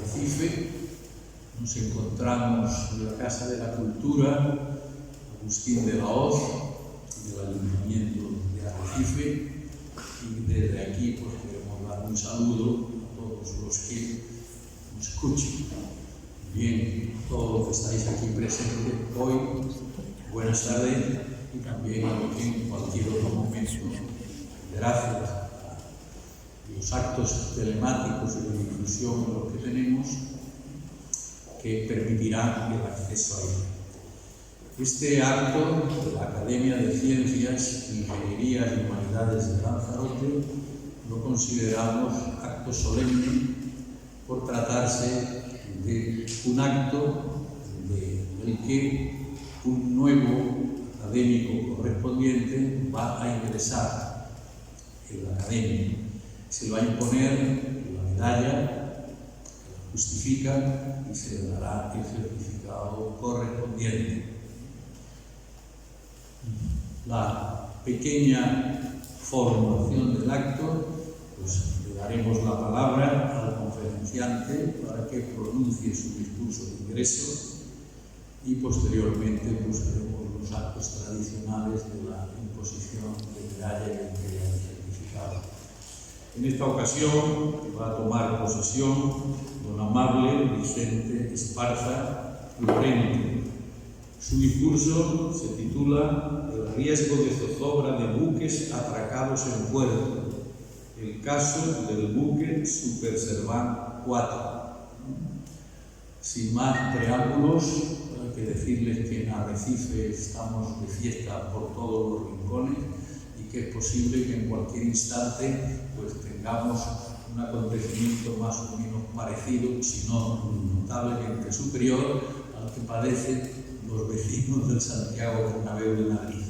Arrecife. Nos encontramos en la Casa de la Cultura Agustín de la Hoz, del Ayuntamiento de Arrecife, y desde aquí pues, queremos dar un saludo a todos los que nos escuchen. Bien, todos los que estáis aquí presentes hoy, buenas tardes, y también a los que en cualquier otro momento, gracias a los actos telemáticos y de difusión de los que tenemos, que permitirán el acceso a ello. Este acto de la Academia de Ciencias, Ingenierías y Humanidades de Lanzarote lo consideramos acto solemne por tratarse de un acto del que un nuevo académico correspondiente va a ingresar en la Academia. Se le va a imponer la medalla justifica y se le dará el certificado correspondiente. La pequeña formulación del acto, pues le daremos la palabra al conferenciante para que pronuncie su discurso de ingreso y posteriormente pues, haremos los actos tradicionales de la imposición de medalla y entrega del certificado. En esta ocasión va a tomar posesión don Amable Vicente Esparza Llorente. Su discurso se titula El riesgo de zozobra de buques atracados en puerto, el caso del buque Super Serván 4. Sin más preámbulos, hay que decirles que en Arrecife estamos de fiesta por todos los rincones y que es posible que en cualquier instante pues, tengamos un acontecimiento más o menos parecido, si no notablemente superior, al que padecen los vecinos del Santiago Bernabéu de Madrid.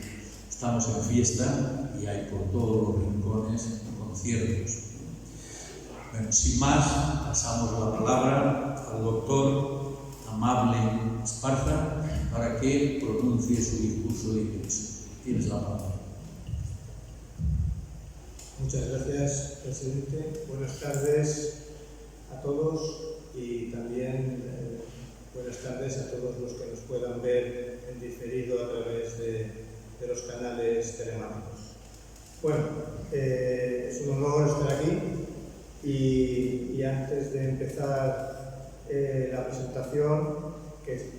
Estamos en fiesta y hay por todos los rincones conciertos. Bueno, sin más, pasamos la palabra al doctor Amable Esparza para que pronuncie su discurso de ingreso. Tienes la palabra. Muchas gracias, presidente. Buenas tardes a todos y también buenas tardes a todos los que nos puedan ver en diferido a través de los canales telemáticos. Bueno, es un honor estar aquí y antes de empezar la presentación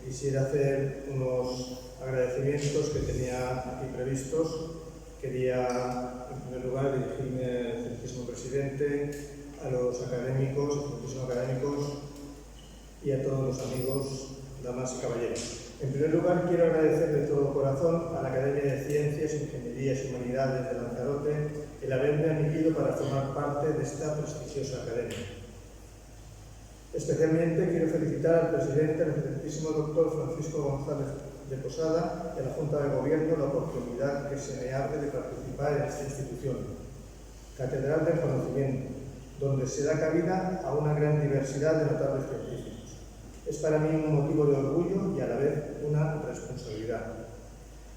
quisiera hacer unos agradecimientos que tenía aquí previstos. Quería, en primer lugar, dirigirme al excelentísimo presidente, a los académicos, y a todos los amigos, damas y caballeros. En primer lugar, quiero agradecer de todo corazón a la Academia de Ciencias, Ingenierías y Humanidades de Lanzarote el haberme admitido para formar parte de esta prestigiosa academia. Especialmente quiero felicitar al presidente, el excelentísimo doctor Francisco González de Posada y a la Junta de Gobierno la oportunidad que se me abre de participar en esta institución, Catedral del Conocimiento, donde se da cabida a una gran diversidad de notables científicos. Es para mí un motivo de orgullo y a la vez una responsabilidad.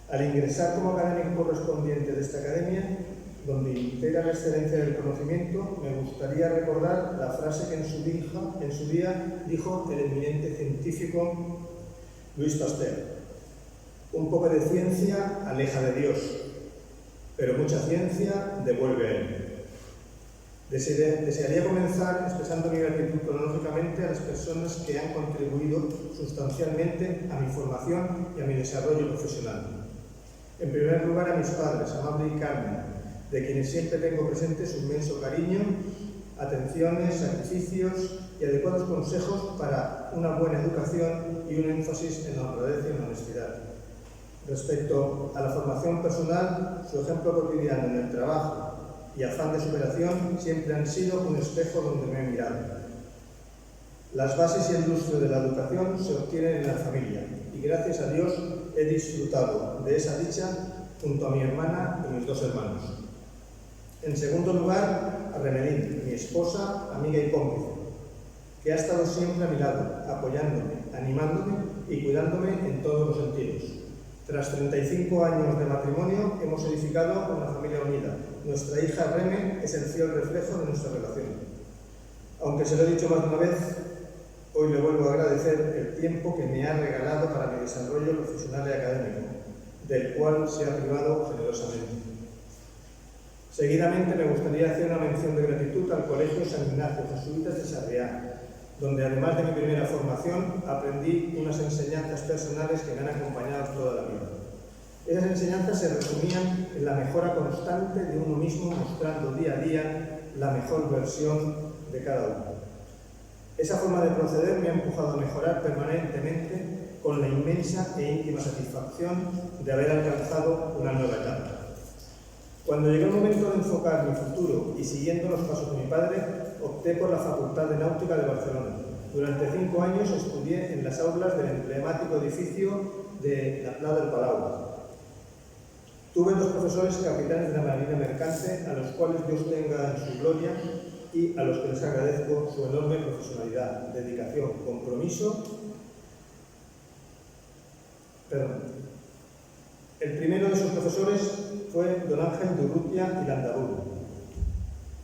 Al ingresar como académico correspondiente de esta academia, donde integra la excelencia del conocimiento, me gustaría recordar la frase que en su día dijo el eminente científico Luis Pasteur. Un poco de ciencia aleja de Dios, pero mucha ciencia devuelve a Él. Desearía comenzar expresando mi gratitud cronológicamente a las personas que han contribuido sustancialmente a mi formación y a mi desarrollo profesional. En primer lugar, a mis padres, Amable y Carmen, de quienes siempre tengo presente su inmenso cariño, atenciones, sacrificios y adecuados consejos para una buena educación y un énfasis en la honradez y en la honestidad. Respecto a la formación personal, su ejemplo cotidiano en el trabajo y afán de superación siempre han sido un espejo donde me he mirado. Las bases y el lustre de la educación se obtienen en la familia y gracias a Dios he disfrutado de esa dicha junto a mi hermana y mis dos hermanos. En segundo lugar, a Remelín, mi esposa, amiga y cómplice, que ha estado siempre a mi lado, apoyándome, animándome y cuidándome en todos los sentidos. Tras 35 años de matrimonio, hemos edificado una familia unida. Nuestra hija Reme es el fiel reflejo de nuestra relación. Aunque se lo he dicho más de una vez, Hoy le vuelvo a agradecer el tiempo que me ha regalado para mi desarrollo profesional y académico, del cual se ha privado generosamente. Seguidamente me gustaría hacer una mención de gratitud al Colegio San Ignacio Jesuitas de Sarriá, donde además de mi primera formación aprendí unas enseñanzas personales que me han acompañado toda la vida. Esas enseñanzas se resumían en la mejora constante de uno mismo, mostrando día a día la mejor versión de cada uno. Esa forma de proceder me ha empujado a mejorar permanentemente con la inmensa e íntima satisfacción de haber alcanzado una nueva etapa. Cuando llegó el momento de enfocar mi futuro y siguiendo los pasos de mi padre, opté por la Facultad de Náutica de Barcelona. Durante 5 años estudié en las aulas del emblemático edificio de la Pla del Palau. Tuve 2 profesores capitanes de la Marina Mercante, a los cuales Dios tenga en su gloria y a los que les agradezco su enorme profesionalidad, dedicación, compromiso. El primero de sus profesores fue don Ángel de Urrutia y Landaburu,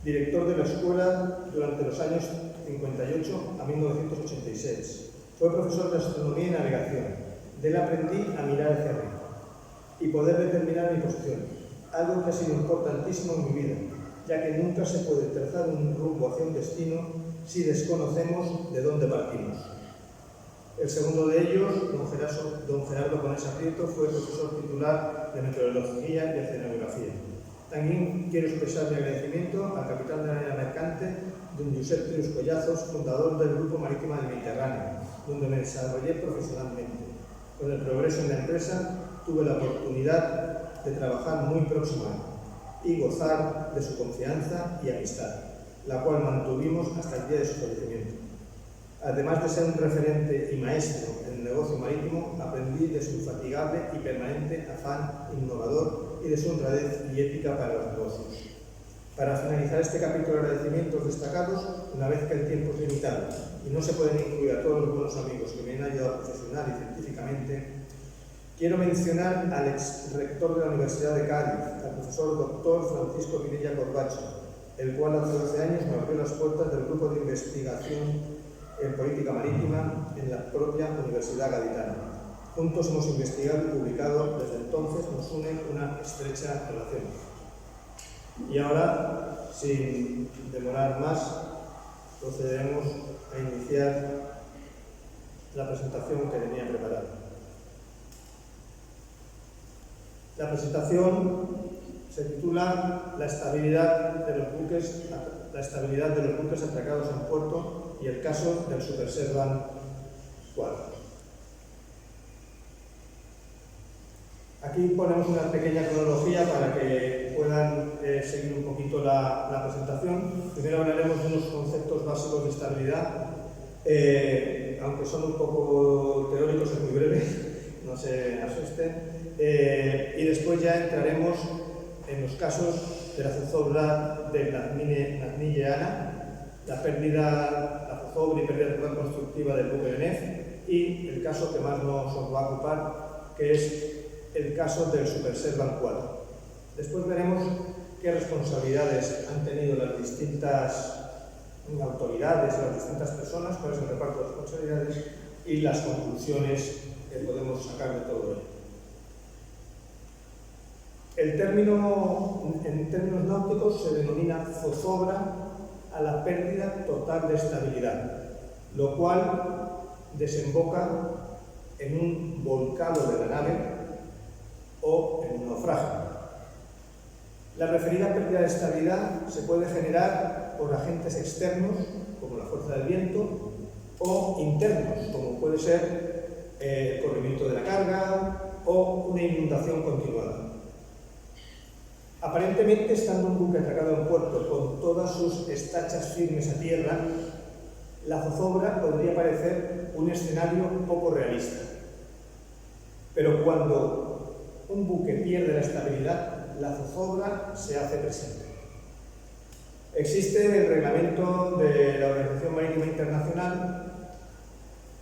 director de la escuela durante los años 58 a 1986. Fue profesor de astronomía y navegación. De él aprendí a mirar hacia arriba y poder determinar mi posición, algo que ha sido importantísimo en mi vida, ya que nunca se puede trazar un rumbo hacia un destino si desconocemos de dónde partimos. El segundo de ellos, don Gerardo Conesa Prieto, fue profesor titular de Meteorología y Oceanografía. También quiero expresar mi agradecimiento al capitán de la Marina Mercante, don Josep Trius Collazos, fundador del Grupo Marítimo del Mediterráneo, donde me desarrollé profesionalmente. Con el progreso en la empresa, tuve la oportunidad de trabajar muy próximo a él y gozar de su confianza y amistad, la cual mantuvimos hasta el día de su fallecimiento. Además de ser un referente y maestro en el negocio marítimo, aprendí de su infatigable y permanente afán innovador y de su honradez y ética para los negocios. Para finalizar este capítulo de agradecimientos destacados, una vez que el tiempo es limitado y no se pueden incluir a todos los buenos amigos que me han ayudado profesional y científicamente, quiero mencionar al ex-rector de la Universidad de Cádiz, al profesor doctor Francisco Pinilla Corbacho, el cual hace 12 años me abrió las puertas del grupo de investigación en política marítima en la propia Universidad Gaditana. Juntos hemos investigado y publicado, desde entonces nos une una estrecha relación. Y ahora, sin demorar más, procederemos a iniciar la presentación que tenía preparada. La presentación se titula La estabilidad de los buques atracados en puerto y el caso del Superservan 4. Aquí ponemos una pequeña cronología para que puedan seguir un poquito la presentación. Primero hablaremos de unos conceptos básicos de estabilidad, aunque son un poco teóricos, es muy breve, no se asusten. Y después ya entraremos en los casos de la zozobra de Naznille-Ana, la zozobra y pérdida total constructiva del buque de Nef, y el caso que más nos va a ocupar, que es el caso del Superservan 4. Después veremos qué responsabilidades han tenido las distintas autoridades y las distintas personas, cuál es el reparto de responsabilidades y las conclusiones que podemos sacar de todo ello. El término, en términos náuticos, se denomina zozobra a la pérdida total de estabilidad, lo cual desemboca en un volcado de la nave o en un naufragio. La referida pérdida de estabilidad se puede generar por agentes externos, como la fuerza del viento, o internos, como puede ser el corrimiento de la carga o una inundación continuada. Aparentemente, estando un buque atracado en puerto con todas sus estachas firmes a tierra, la zozobra podría parecer un escenario poco realista. Pero cuando un buque pierde la estabilidad, la zozobra se hace presente. Existe el reglamento de la Organización Marítima Internacional,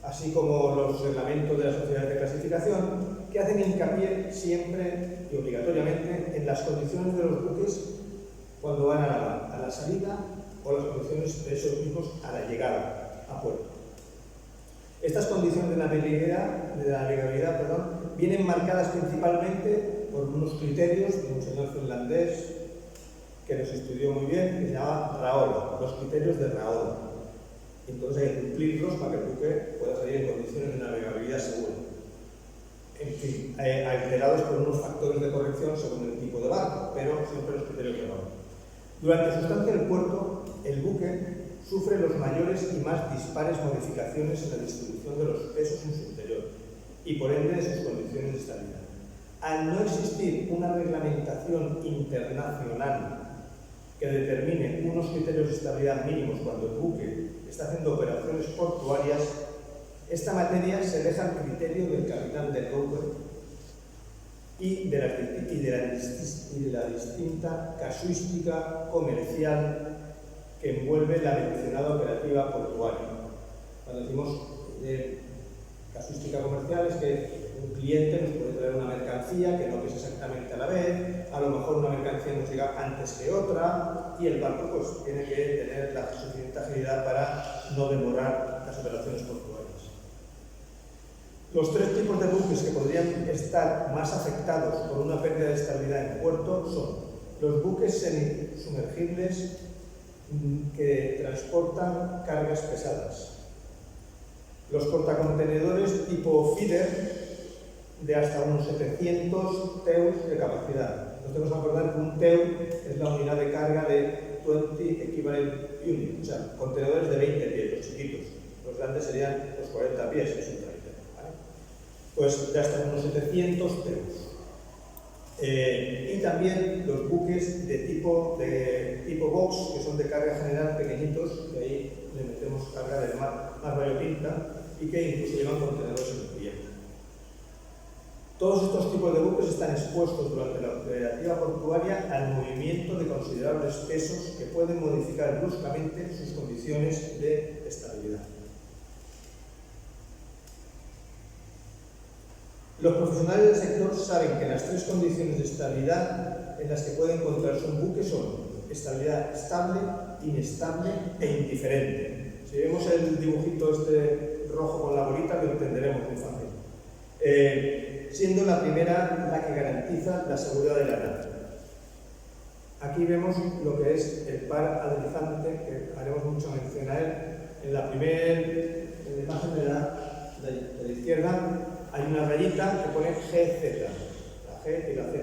así como los reglamentos de las sociedades de clasificación, que hacen hincapié siempre y obligatoriamente en las condiciones de los buques cuando van a la salida o las condiciones de esos mismos a la llegada a puerto. Estas condiciones de navegabilidad, vienen marcadas principalmente por unos criterios de un señor finlandés que nos estudió muy bien, que se llama Raola, los criterios de Raola. Entonces hay que cumplirlos para que el buque pueda salir en condiciones de navegabilidad segura. En fin, alterados por unos factores de corrección según el tipo de barco, pero siempre los criterios de Raola. Durante su estancia en el puerto, el buque sufre los mayores y más dispares modificaciones en la distribución de los pesos en su interior y por ende de sus condiciones de estabilidad. Al no existir una reglamentación internacional que determine unos criterios de estabilidad mínimos cuando el buque está haciendo operaciones portuarias, esta materia se deja al criterio del capitán de rower y de la distinta casuística comercial que envuelve la mencionada operativa portuaria. Cuando decimos casuística comercial es que un cliente nos puede traer una mercancía que no es exactamente a la vez, a lo mejor una mercancía nos llega antes que otra y el barco pues tiene que tener la suficiente agilidad para no demorar las operaciones portuarias. Los tres tipos de buques que podrían estar más afectados por una pérdida de estabilidad en puerto son los buques semisumergibles que transportan cargas pesadas, los portacontenedores tipo feeder de hasta unos 700 teus de capacidad. Nos tenemos que acordar que un teu es la unidad de carga de 20 equivalent unit, o sea, contenedores de 20 pies, los chiquitos. Los grandes serían los 40 pies, que es un trailer, ¿vale? Pues de hasta unos 700 teus. Y también los buques de tipo box, que son de carga general pequeñitos, que ahí le metemos carga de más variopinta y que incluso llevan contenedores en cubierta. Todos estos tipos de buques están expuestos durante la operativa portuaria al movimiento de considerables pesos que pueden modificar bruscamente sus condiciones de estabilidad. Los profesionales del sector saben que las tres condiciones de estabilidad en las que puede encontrarse un buque son estabilidad estable, inestable e indiferente. Si vemos el dibujito este rojo con la bolita, lo entenderemos muy fácil. Siendo la primera la que garantiza la seguridad de la nave. Aquí vemos lo que es el par adrizante, que haremos mucha mención a él. En la imagen de la izquierda hay una rayita que pone GZ, la G y la Z.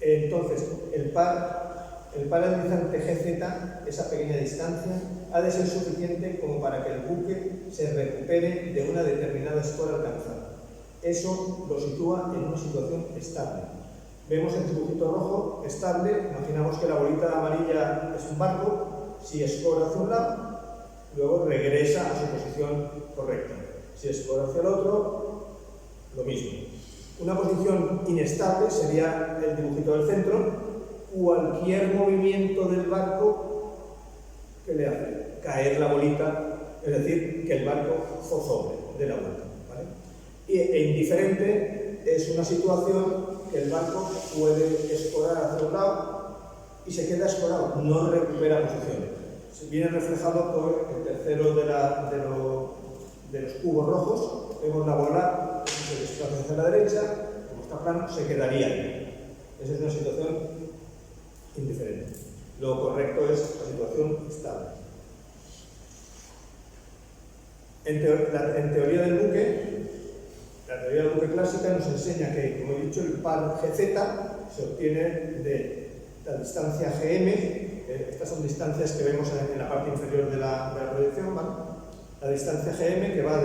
Entonces, el par adrizante GZ, esa pequeña distancia, ha de ser suficiente como para que el buque se recupere de una determinada escora alcanzada. Eso lo sitúa en una situación estable. Vemos el dibujito rojo, estable, imaginamos que la bolita amarilla es un barco, si escora hacia un lado, luego regresa a su posición correcta. Si escora hacia el otro, lo mismo. Una posición inestable sería el dibujito del centro, cualquier movimiento del barco que le hace caer la bolita, es decir, que el barco zozobre de la vuelta. E indiferente es una situación que el barco puede escorar hacia un lado y se queda escorado, no recupera posiciones. Viene reflejado por el tercero de los cubos rojos. Vemos la bola que se desplaza hacia la derecha, como está plano, se quedaría ahí. Esa es una situación indiferente. Lo correcto es la situación estable. En teoría del buque, la teoría del buque clásica nos enseña que, como he dicho, el par GZ se obtiene de la distancia GM. Estas son distancias que vemos en la parte inferior de la proyección, ¿vale? La distancia GM, que va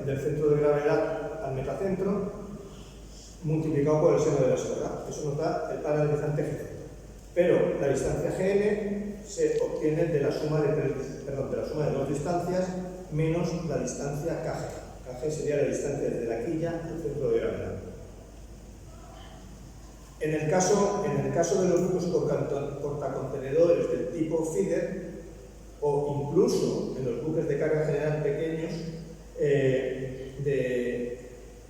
del centro de gravedad al metacentro, multiplicado por el seno de la esfera. Eso nos da el par adrizante GZ. Pero la distancia GM se obtiene de la suma de dos distancias menos la distancia KG. KG sería la distancia desde la quilla al centro de gravedad. En el caso de los buques portacontenedores del tipo feeder, o incluso en los buques de carga general pequeños de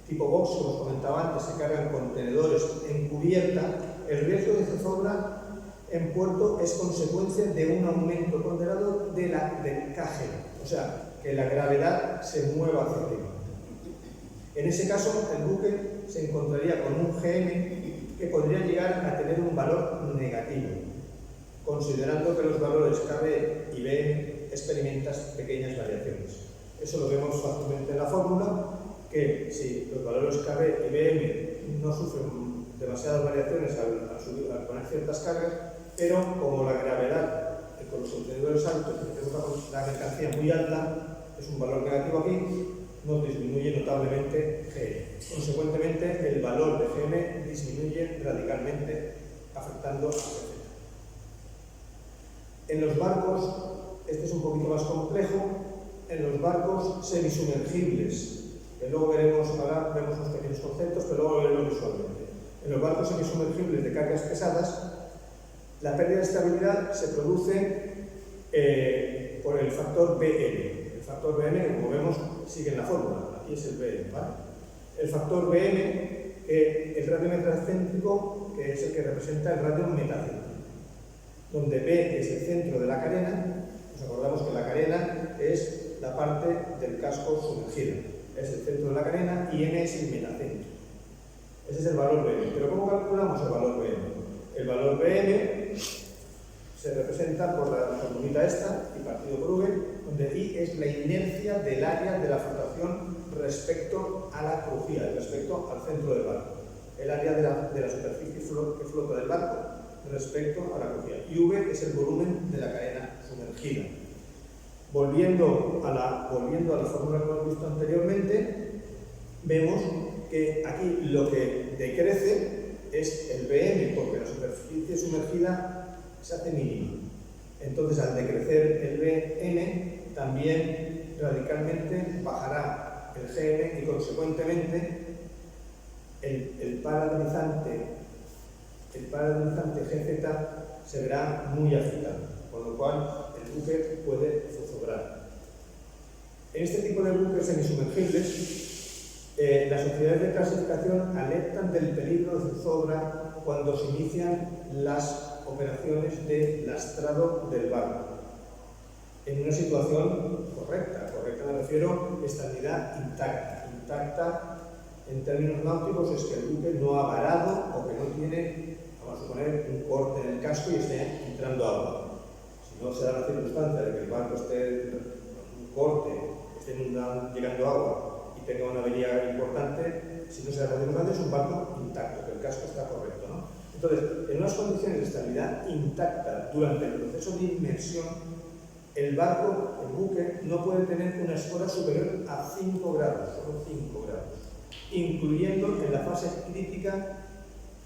tipo box, como os comentaba antes, se cargan contenedores en cubierta, el riesgo de zozobra en puerto es consecuencia de un aumento ponderado del KG. o sea, que la gravedad se mueva hacia arriba. En ese caso, el buque se encontraría con un GM que podría llegar a tener un valor negativo, considerando que los valores KB y BM experimentan pequeñas variaciones. Eso lo vemos fácilmente en la fórmula, que si los valores KB y BM no sufren demasiadas variaciones al poner ciertas cargas, pero como la gravedad con los contenedores altos, la mercancía muy alta, es un valor negativo aquí, nos disminuye notablemente G. Consecuentemente, el valor de GM disminuye radicalmente, afectando a CZ. En los barcos, este es un poquito más complejo, en los barcos semisumergibles, que luego veremos, ahora vemos unos pequeños conceptos, pero luego veremos visualmente. En los barcos semisumergibles de cargas pesadas, la pérdida de estabilidad se produce por el factor BM. El factor BM, que como vemos, sigue en la fórmula. Aquí es el BM, ¿vale? El factor BM, el radio metacéntrico, que es el que representa el radio metacéntrico, donde B es el centro de la carena. Nos acordamos que la carena es la parte del casco sumergida. Es el centro de la carena y M es el metacentro. Ese es el valor BM. Pero ¿cómo calculamos el valor BM? El valor BM se representa por la formulita esta, y partido por V, donde I es la inercia del área de la flotación respecto a la crujía, respecto al centro del barco. El área de la superficie que flota del barco respecto a la crujía. Y V es el volumen de la cadena sumergida. Volviendo a la fórmula que hemos visto anteriormente, vemos que aquí lo que decrece es el BM, porque la superficie sumergida se hace mínima. Entonces, al decrecer el BM, también radicalmente bajará el GM y, consecuentemente, el paralelizante GZ se verá muy afectado, con lo cual el buque puede zozobrar. En este tipo de buques semisumergibles, las sociedades de clasificación alertan del peligro de zozobra cuando se inician las operaciones de lastrado del barco. En una situación correcta me refiero a estabilidad intacta. Intacta en términos náuticos es que el buque no ha varado o que no tiene, vamos a suponer, un corte en el casco y esté entrando agua. Si no se da la circunstancia de que el barco esté en un corte, esté llegando agua y tenga una avería importante, si no se da la circunstancia, es un barco intacto, que el casco está correcto, ¿no? Entonces, en unas condiciones de estabilidad intacta durante el proceso de inmersión, el buque, no puede tener una escora superior a 5 grados, solo 5 grados, incluyendo en la fase crítica,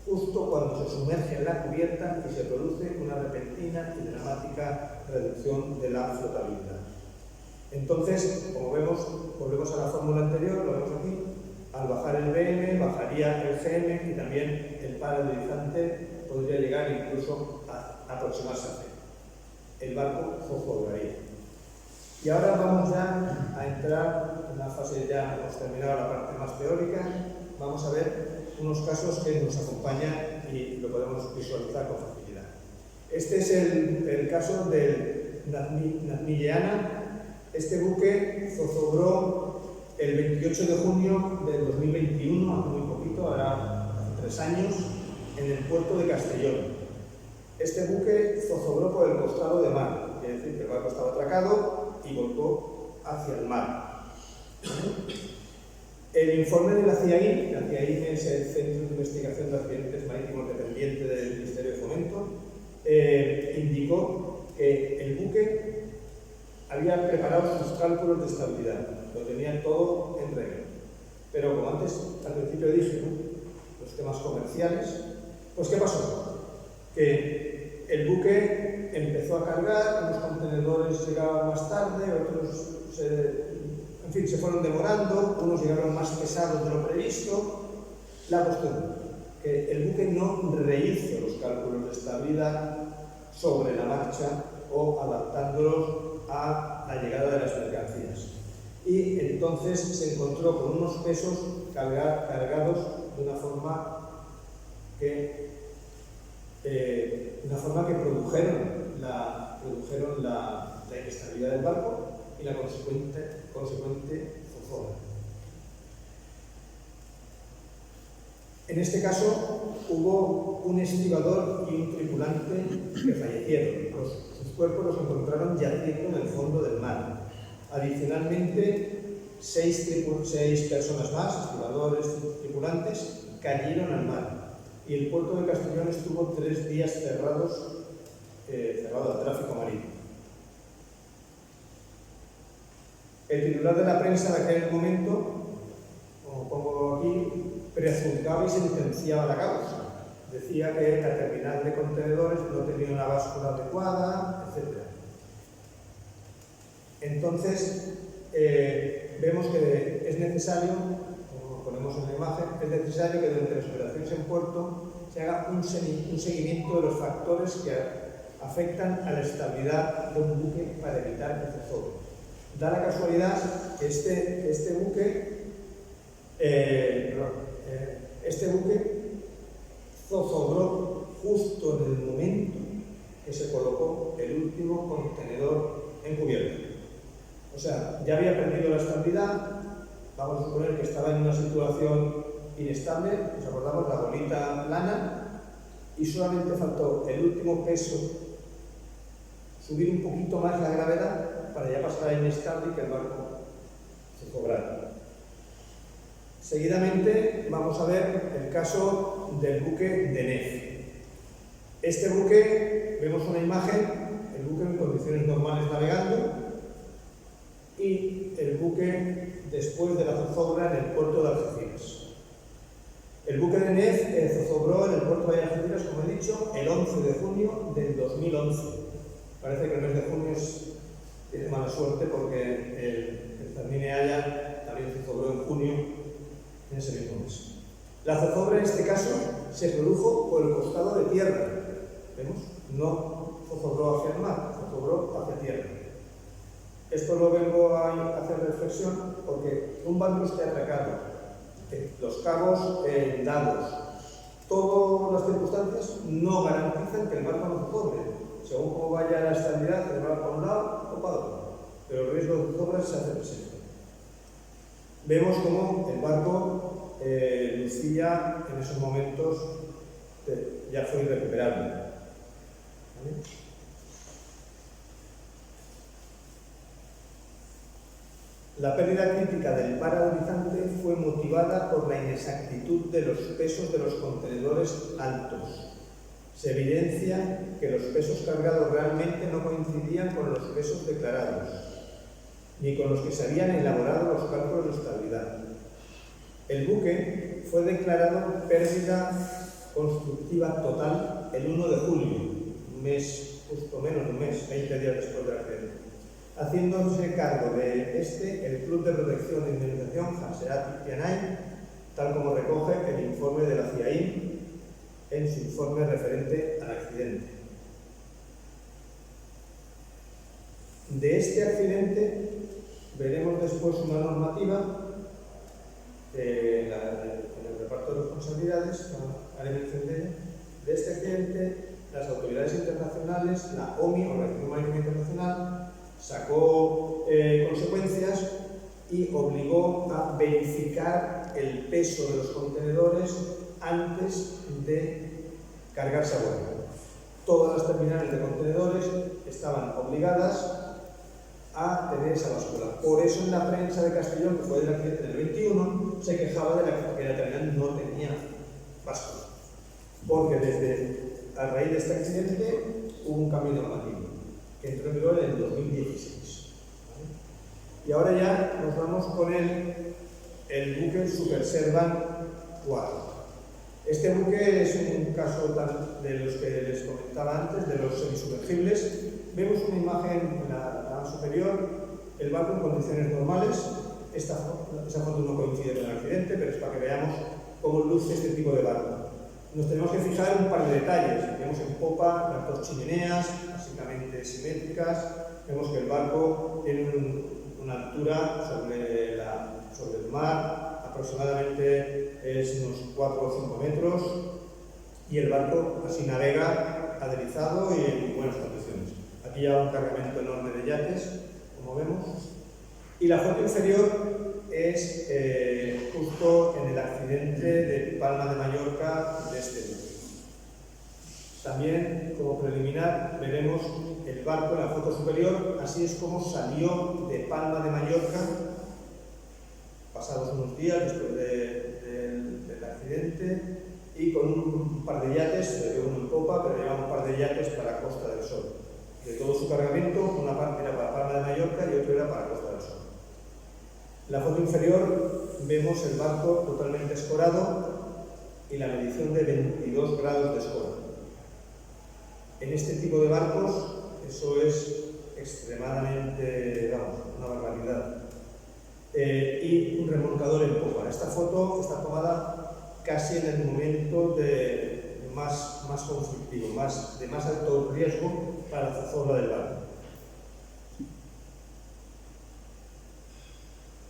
justo cuando se sumerge en la cubierta y se produce una repentina y dramática reducción de la flotabilidad. Entonces, como vemos, volvemos a la fórmula anterior, lo vemos aquí, al bajar el BM, bajaría el GM y también el paralelizante podría llegar incluso a aproximarse a cero. El barco zozobraría. Y ahora vamos ya a entrar en la fase, ya hemos terminado la parte más teórica, vamos a ver unos casos que nos acompañan y lo podemos visualizar con facilidad. Este es el caso del Natmilleana. Este buque zozobró el 28 de junio del 2021, hace muy poquito, ahora hace 3 años, en el puerto de Castellón. Este buque zozobró por el costado de mar, es decir, que el barco estaba atracado y volcó hacia el mar. El informe de la CIAIN es el Centro de Investigación de Accidentes Marítimos dependiente del Ministerio de Fomento, indicó que el buque había preparado sus cálculos de estabilidad, lo tenían todo en regla. Pero como antes, al principio dije, ¿no?, los temas comerciales, pues ¿qué pasó? Que el buque empezó a cargar, unos contenedores llegaban más tarde, otros se fueron demorando, unos llegaron más pesados de lo previsto. La cuestión, que el buque no rehizo los cálculos de estabilidad sobre la marcha o adaptándolos a la llegada de las mercancías. Y entonces se encontró con unos pesos cargados de una forma que produjeron la inestabilidad del barco, y la consecuente zozobra. En este caso hubo un estibador y un tripulante que fallecieron. Sus cuerpos los encontraron yaciendo en el fondo del mar. Adicionalmente, seis personas más, estibadores y tripulantes, cayeron al mar. Y el puerto de Castellón estuvo 3 días cerrado al tráfico marítimo. El titular de la prensa de aquel momento, como pongo aquí, prejuzgaba y sentenciaba la causa. Decía que la terminal de contenedores no tenía una báscula adecuada, etc. Entonces, vemos que es necesario, como ponemos en la imagen, es necesario que durante las operaciones en puerto se haga un seguimiento de los factores que afectan a la estabilidad de un buque para evitar que zozobre. Da la casualidad que este buque zozobró justo en el momento que se colocó el último contenedor en cubierta. O sea, ya había perdido la estabilidad, vamos a suponer que estaba en una situación inestable, nos acordamos, la bolita plana, y solamente faltó el último peso, subir un poquito más la gravedad para ya pasar a inestable y que el barco se cobrara. Seguidamente vamos a ver el caso del buque Denez. Este buque, vemos una imagen, el buque en condiciones normales navegando y el buque después de la zozobra en el puerto de Algeciras. El buque Denez zozobró en el puerto de Algeciras, como he dicho, el 11 de junio del 2011. Parece que el mes de junio tiene mala suerte porque el Fermín Aya también zozobró en junio en ese mismo mes. La zozobra en este caso se produjo por el costado de tierra. ¿Vemos? No zozobró hacia el mar, zozobró hacia tierra. Esto lo vengo a hacer reflexión porque un barco esté atracado, los cabos dados, todas las circunstancias no garantizan que el barco no zozobre. Según cómo vaya la estabilidad, se va para un lado o para otro, pero el riesgo de zozobra se hace presente. Vemos cómo el barco lucía en esos momentos ya fue irrecuperable. ¿Vale? La pérdida crítica del par horizonte fue motivada por la inexactitud de los pesos de los contenedores altos. Se evidencia que los pesos cargados realmente no coincidían con los pesos declarados, ni con los que se habían elaborado los cálculos de estabilidad. El buque fue declarado pérdida constructiva total el 1 de julio, un mes, justo menos de un mes, 20 días después del accidente, haciéndose cargo de el Club de Protección e Indemnización Hanseatic Pianay, tal como recoge el informe de la CIAIN en su informe referente al accidente. De este accidente veremos después una normativa en el reparto de responsabilidades, haré mención de ella. De este accidente, las autoridades internacionales, la OMI, Organización Marítima Internacional, sacó consecuencias y obligó a verificar el peso de los contenedores antes de cargarse a bordo. Todas las terminales de contenedores estaban obligadas a tener esa báscula. Por eso en la prensa de Castellón, que fue del accidente del 21, se quejaba de que la terminal no tenía báscula. Porque a raíz de este accidente hubo un cambio normativo que entró en vigor en el 2016. ¿Vale? Y ahora ya nos vamos con el buque Super Servan 4. Este buque es un caso de los que les comentaba antes, de los semisumergibles. Vemos una imagen en la superior, el barco en condiciones normales. Esa foto no coincide con el accidente, pero es para que veamos cómo luce este tipo de barco. Nos tenemos que fijar en un par de detalles. Vemos en popa las dos chimeneas, básicamente simétricas. Vemos que el barco tiene una altura sobre el mar, aproximadamente es unos 4 o 5 metros, y el barco así navega aderezado y en buenas condiciones. Aquí ya un cargamento enorme de yates, como vemos. Y la foto inferior es justo en el accidente de Palma de Mallorca de este buque. También, como preliminar, veremos el barco en la foto superior, así es como salió de Palma de Mallorca, pasados unos días después del accidente, y con un par de yates, se ve uno en popa, pero llevaba un par de yates para Costa del Sol. De todo su cargamento, una parte era para Palma de Mallorca y otra era para Costa del Sol. En la foto inferior vemos el barco totalmente escorado y la medición de 22 grados de escora. En este tipo de barcos eso es extremadamente, vamos, una barbaridad. Y un remolcador en popa. Esta foto está tomada casi en el momento más conflictivo, de más alto riesgo para la zozobra del barco.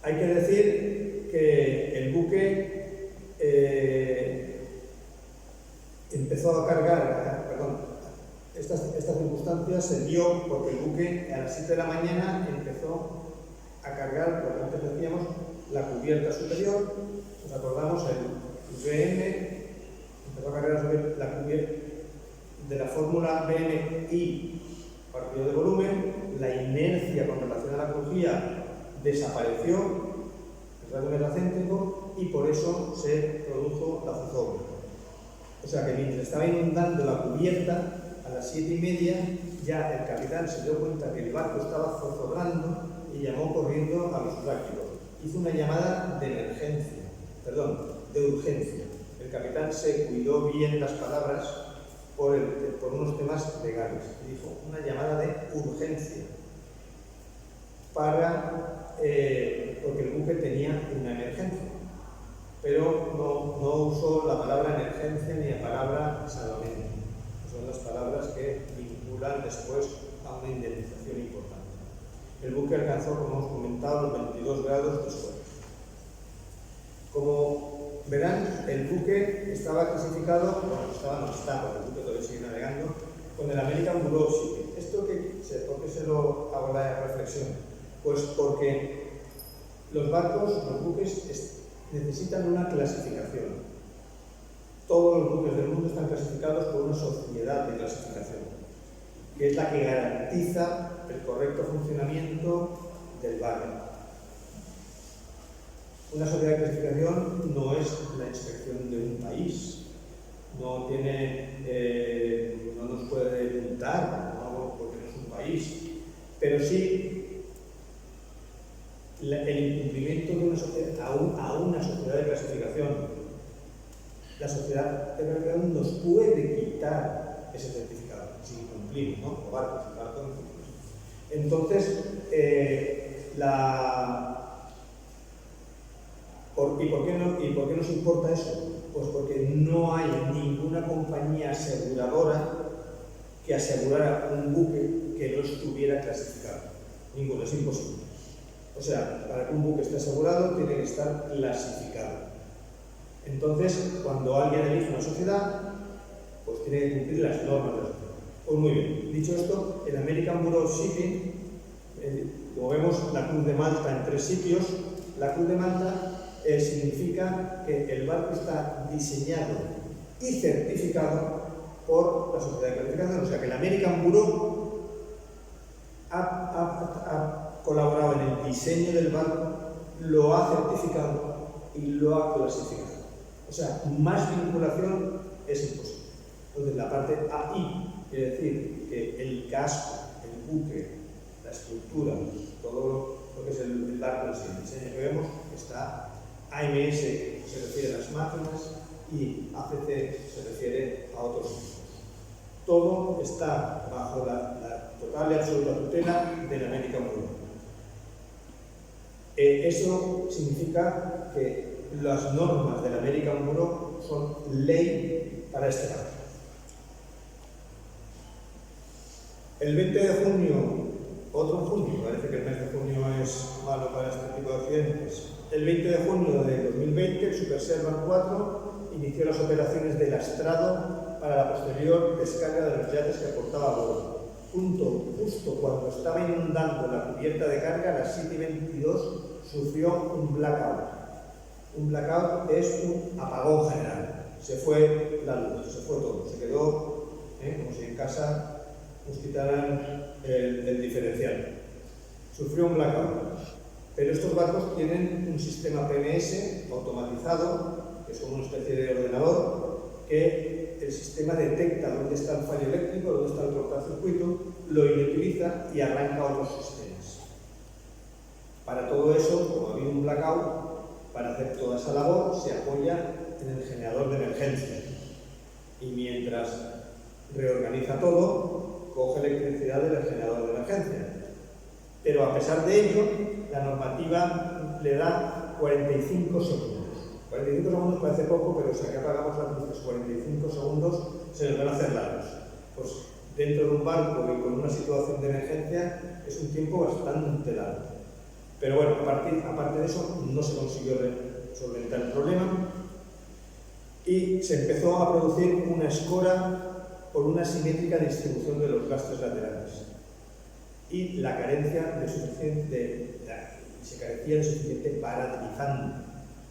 Hay que decir que el buque empezó a cargar, esta circunstancia se dio porque el buque a las 7 de la mañana empezó a cargar, lo que antes decíamos, la cubierta superior. Nos acordamos, el VM empezó a cargar sobre la cubierta de la fórmula BMI partido de volumen, la inercia con relación a la crujía desapareció, el radio metacéntrico, y por eso se produjo la zozobra. O sea que mientras estaba inundando la cubierta, a las 7:30 ya el capitán se dio cuenta que el barco estaba zozobrando y llamó corriendo a los prácticos. Hizo una llamada de emergencia, de urgencia. El capitán se cuidó bien las palabras por unos temas legales. Dijo una llamada de urgencia porque el buque tenía una emergencia. Pero no usó la palabra emergencia ni la palabra salvamento. Son las palabras que vinculan después a una indemnización importante. El buque alcanzó, como hemos comentado, los 22 grados de escora. Como verán, el buque estaba clasificado, porque el buque todavía sigue navegando, con el American Bureau of Shipping. ¿Por qué se lo hago la reflexión? Pues porque los buques necesitan una clasificación. Todos los buques del mundo están clasificados por una sociedad de clasificación, que es la que garantiza el correcto funcionamiento del barco. Una sociedad de clasificación no es la inspección de un país, no nos puede multar, porque no es un país, pero sí el incumplimiento de una sociedad a una sociedad de clasificación. La sociedad de clasificación nos puede quitar ese certificado si incumplimos, ¿no? O barcos, entonces, ¿y por qué nos importa eso? Pues porque no hay ninguna compañía aseguradora que asegurara un buque que no estuviera clasificado. Ninguno, es imposible. O sea, para que un buque esté asegurado tiene que estar clasificado. Entonces, cuando alguien elige una sociedad, pues tiene que cumplir las normas de la sociedad. Pues muy bien, dicho esto, el American Bureau of Shipping, como vemos, la Cruz de Malta en 3 sitios. La Cruz de Malta significa que el barco está diseñado y certificado por la sociedad de clasificación. O sea, que el American Bureau ha colaborado en el diseño del barco, lo ha certificado y lo ha clasificado. O sea, más vinculación es imposible. Entonces, la parte AI quiere decir que el casco, el buque, la estructura, todo lo que es el barco en sí, el diseño que vemos, está AMS, se refiere a las máquinas, y ACC se refiere a otros equipos. Todo está bajo la total y absoluta tutela del American Bureau. Eso significa que las normas del American Bureau son ley para este barco. El 20 de junio, otro junio, parece que el mes de junio es malo para este tipo de accidentes. El 20 de junio de 2020, el Super Servan 4 inició las operaciones de lastrado para la posterior descarga de los yates que aportaba a bordo. justo cuando estaba inundando la cubierta de carga, a las 7:22 sufrió un blackout. Un blackout es un apagón general. Se fue la luz, se fue todo, se quedó como si en casa nos quitaran el diferencial. Sufrió un blackout. Pero estos barcos tienen un sistema PMS automatizado, que es como una especie de ordenador, que el sistema detecta dónde está el fallo eléctrico, dónde está el cortocircuito, lo inutiliza y arranca otros sistemas. Para todo eso, como ha habido un blackout, para hacer toda esa labor se apoya en el generador de emergencia. Y mientras reorganiza todo, coge electricidad del generador de emergencia. Pero a pesar de ello, la normativa le da 45 segundos. 45 segundos parece poco, pero si acá apagamos las luces 45 segundos, se nos van a hacer largos. Pues dentro de un barco y con una situación de emergencia es un tiempo bastante largo. Pero bueno, aparte de eso, no se consiguió solventar el problema y se empezó a producir una escora por una simétrica distribución de los lastres laterales y la carencia se carecía de suficiente paralizante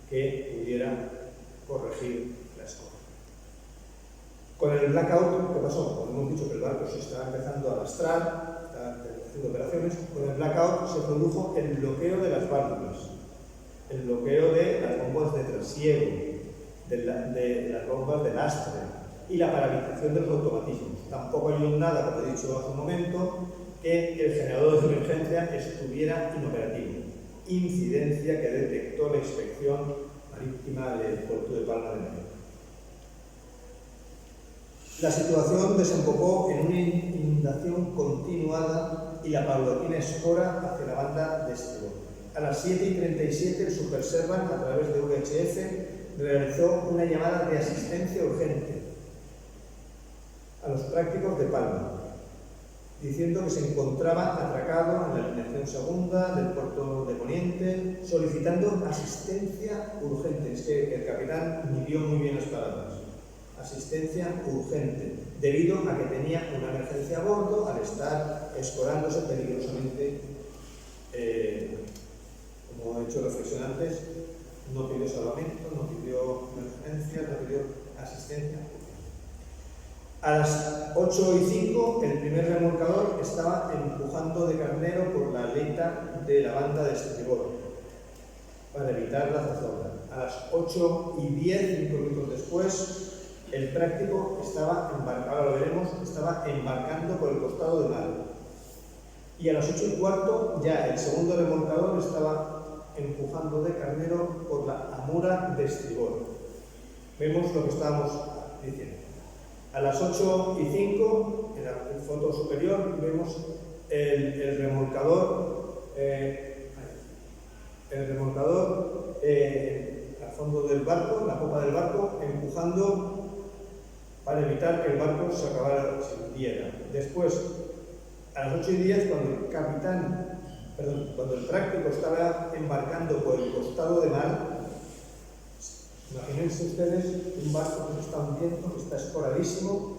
que pudiera corregir la escora. Con el blackout, ¿qué pasó? Como hemos dicho que el barco se estaba empezando a lastrar, estaba haciendo operaciones, con el blackout se produjo el bloqueo de las válvulas, el bloqueo de las bombas de trasiego, de las bombas de lastre y la paralización de los automatismos. Tampoco ayudó nada, como he dicho hace un momento, que el generador de emergencia estuviera inoperativo, incidencia que detectó la inspección marítima del puerto de Palma de Mallorca. La situación desembocó en una inundación continuada y la paulatina escora hacia la banda de estribor. A las 7:37 el Superservan, a través de VHF, realizó una llamada de asistencia urgente a los prácticos de Palma, diciendo que se encontraba atracado en la alineación segunda del puerto de Poniente, solicitando asistencia urgente. Es que el capitán midió muy bien las palabras. Asistencia urgente, debido a que tenía una emergencia a bordo al estar escorándose peligrosamente. Como he hecho reflexión antes, no pidió salvamento, no pidió emergencia, no pidió asistencia. A las 8:05 el primer remolcador estaba empujando de carnero por la aleta de la banda de estribor para evitar la zozobra. A las 8:10, 5 minutos después, el práctico estaba embarcando, ahora lo veremos, estaba embarcando por el costado de mar. Y a las 8:15 ya el segundo remolcador estaba empujando de carnero por la amura de estribor. Vemos lo que estábamos diciendo. A las 8:05, en la foto superior, vemos el remolcador al fondo del barco, la popa del barco, empujando para evitar que el barco se acabara, se hundiera. Después, a las 8:10, cuando el práctico estaba embarcando por el costado de mar, imagínense ustedes un barco que se está hundiendo, que está escoradísimo,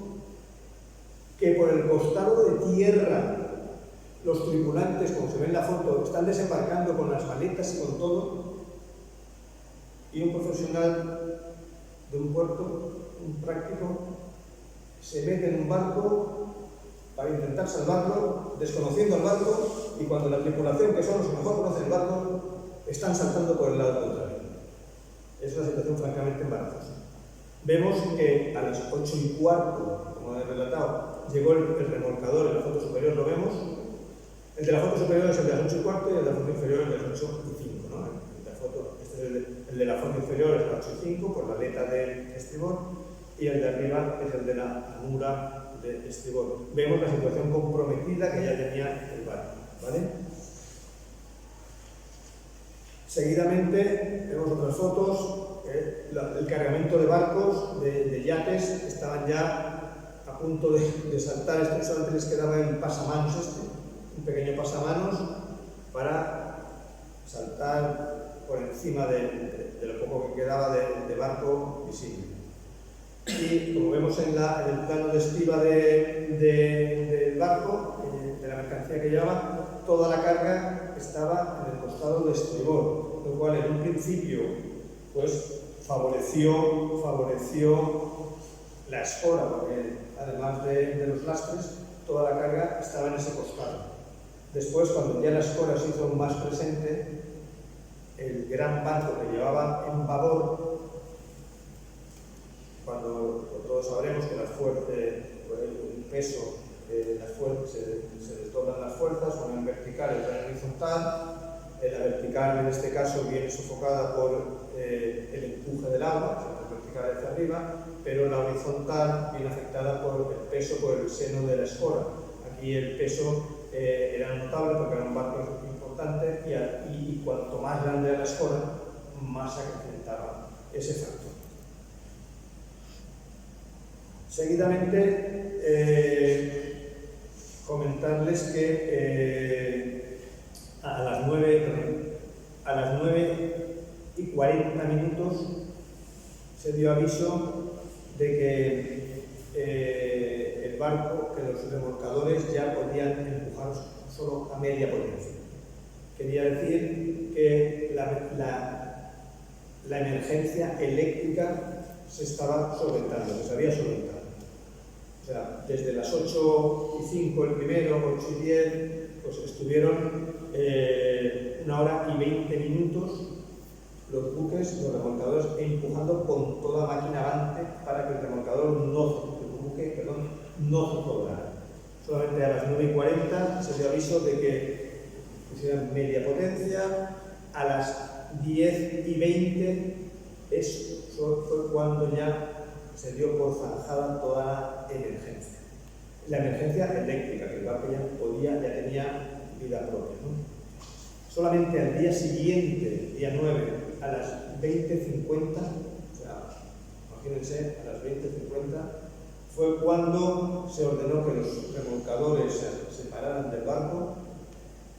que por el costado de tierra los tripulantes, como se ve en la foto, están desembarcando con las maletas y con todo, y un profesional de un puerto, un práctico, se mete en un barco para intentar salvarlo, desconociendo el barco, y cuando la tripulación, que son los que mejor conocen el barco, están saltando por el lado contrario. Es una situación francamente embarazosa. Vemos que a las 8:15, como he relatado, llegó el remolcador. En la foto superior lo vemos. El de la foto superior es el de las 8:15 y el de la foto inferior es el de las 8:05, ¿no? El de la foto inferior es las 8:05 por la aleta de estribor y el de arriba es el de la amura de estribor. Vemos la situación comprometida que ya tenía el barco, ¿vale? Seguidamente vemos otras fotos. El cargamento de barcos, de yates, estaban ya a punto de saltar. Solamente les quedaba el pasamanos un pequeño pasamanos para saltar por encima de lo poco que quedaba de barco visible. Y como vemos en el plano de estiba del barco, de la mercancía que llevaba, toda la carga estaba en el costado de estribor, lo cual en un principio pues, favoreció la escora, porque además de los lastres, toda la carga estaba en ese costado. Después, cuando ya la escora se hizo más presente, el gran barco que llevaba en babor, cuando todos sabremos que el peso de las fuerzas se desdoblan las fuerzas, una en vertical y otra en horizontal. La vertical en este caso viene sofocada por el empuje del agua, la vertical hacia arriba, pero la horizontal viene afectada por el peso, por el seno de la escora. Aquí el peso era notable porque era un barco importante y cuanto más grande era la escora, más se acrecentaba ese factor. Seguidamente, comentarles que a las 9:40 se dio aviso de que el barco, que los remolcadores ya podían empujar solo a media potencia. Quería decir que la emergencia eléctrica se estaba solventando, se había solventado. O sea, desde las 8:05 el primero, 8:10, pues estuvieron 1 hora y 20 minutos los buques, los remolcadores, empujando con toda máquina avante para que el buque no zozoblara. Solamente a las 9:40 se dio aviso de que pusieran media potencia. A las 10:20 fue cuando ya se dio por zanjada toda la emergencia. La emergencia eléctrica, que el barco ya tenía vida propia, ¿no? Solamente al día siguiente, día 9, a las 20:50, o sea, imagínense, a las 20:50, fue cuando se ordenó que los remolcadores se separaran del barco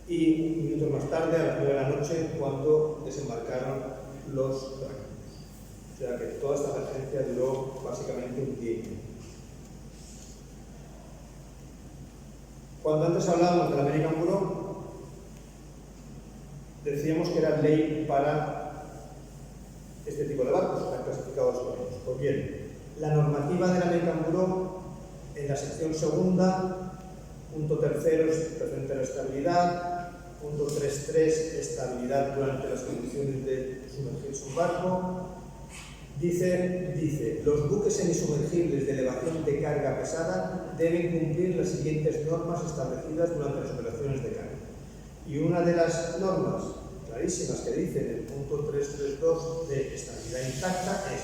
y minutos más tarde, a las 9 de la noche, cuando desembarcaron los barcos. O sea que toda esta emergencia duró básicamente un tiempo. Cuando antes hablábamos del American Bureau, decíamos que era ley para este tipo de barcos, están clasificados con ellos. Pues bien, la normativa del American Bureau, en la sección segunda, punto tercero, referente a la estabilidad, punto 3.3, estabilidad durante las condiciones de sumergirse un barco, dice, los buques semisumergibles de elevación de carga pesada deben cumplir las siguientes normas establecidas durante las operaciones de carga. Y una de las normas clarísimas que dice en el punto 3.3.2 de estabilidad intacta es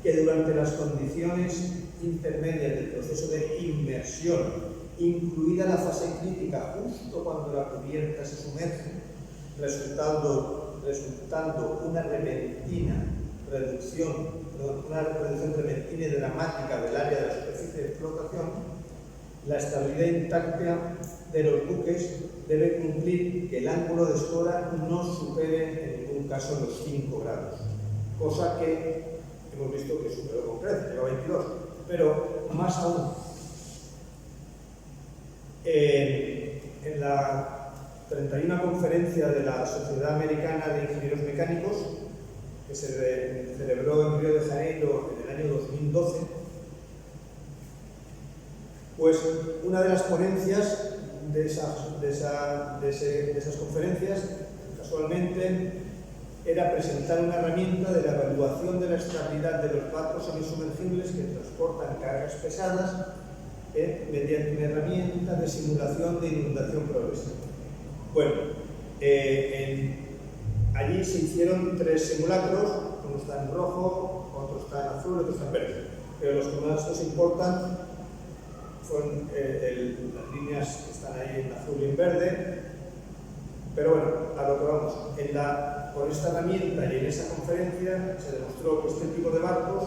que durante las condiciones intermedias del proceso de inmersión, incluida la fase crítica justo cuando la cubierta se sumerge, resultando una reducción repentina y dramática del área de la superficie de explotación, la estabilidad intacta de los buques debe cumplir que el ángulo de escora no supere en ningún caso los 5 grados, cosa que hemos visto que superó con creces, llegó a 22, pero más aún, en la 31 conferencia de la Sociedad Americana de Ingenieros Mecánicos, que se celebró en Río de Janeiro en el año 2012, pues una de las ponencias de esas conferencias, casualmente, era presentar una herramienta de la evaluación de la estabilidad de los barcos semisumergibles que transportan cargas pesadas mediante una herramienta de simulación de inundación progresiva. Bueno, allí se hicieron 3 simulacros, uno está en rojo, otro está en azul, otro está en verde, pero los que más nos importan fueron las líneas que están ahí en azul y en verde. Pero bueno, a lo que vamos, con esta herramienta y en esa conferencia se demostró que este tipo de barcos,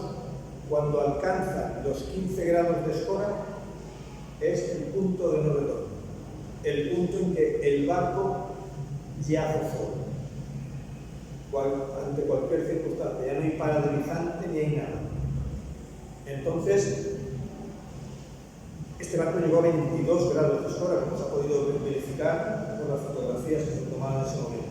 cuando alcanzan los 15 grados de escora, es el punto de no retorno, el punto en que el barco ya zozó. Ante cualquier circunstancia, ya no hay paralizante ni hay nada. Entonces, este barco llegó a 22 grados de escora, como se ha podido verificar por las fotografías que se tomaron en ese momento.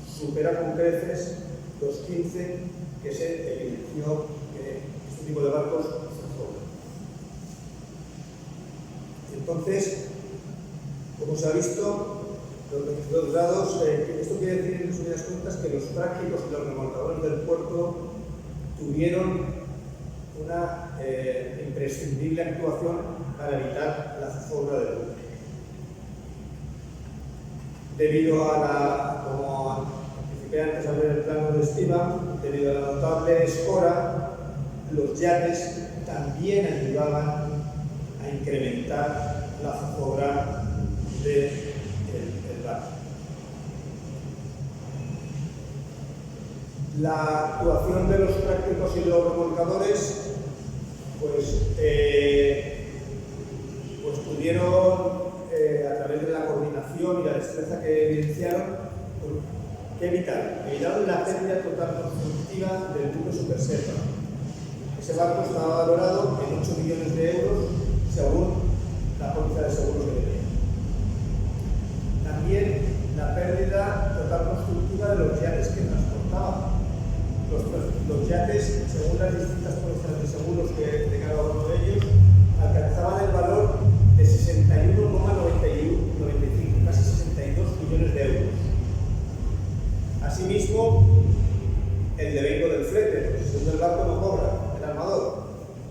Supera con creces los 15 que se evidenció que este tipo de barcos zozobran. Entonces, como se ha visto, los 22 grados, esto quiere decir en resumidas cuentas que los prácticos y los remolcadores del puerto tuvieron una imprescindible actuación para evitar la zozobra del buque. Debido a la, como anticipé antes al ver el plano de estima, debido a la notable escora, los yates también ayudaban a incrementar la zozobra del barco. La actuación de los prácticos y los remolcadores pues pudieron, a través de la coordinación y la destreza que evidenciaron, que evitaron la pérdida total constructiva del buque Superserva. Ese barco estaba valorado en 8 millones de euros según la póliza de seguros que tenía. También la pérdida total constructiva de los yates que transportaban. Los yates, según las distintas pólizas de seguros de cada uno de ellos, alcanzaban el valor de 61,95, casi 62 millones de euros. Asimismo, el devengo del flete, porque según el barco no cobra, el armador,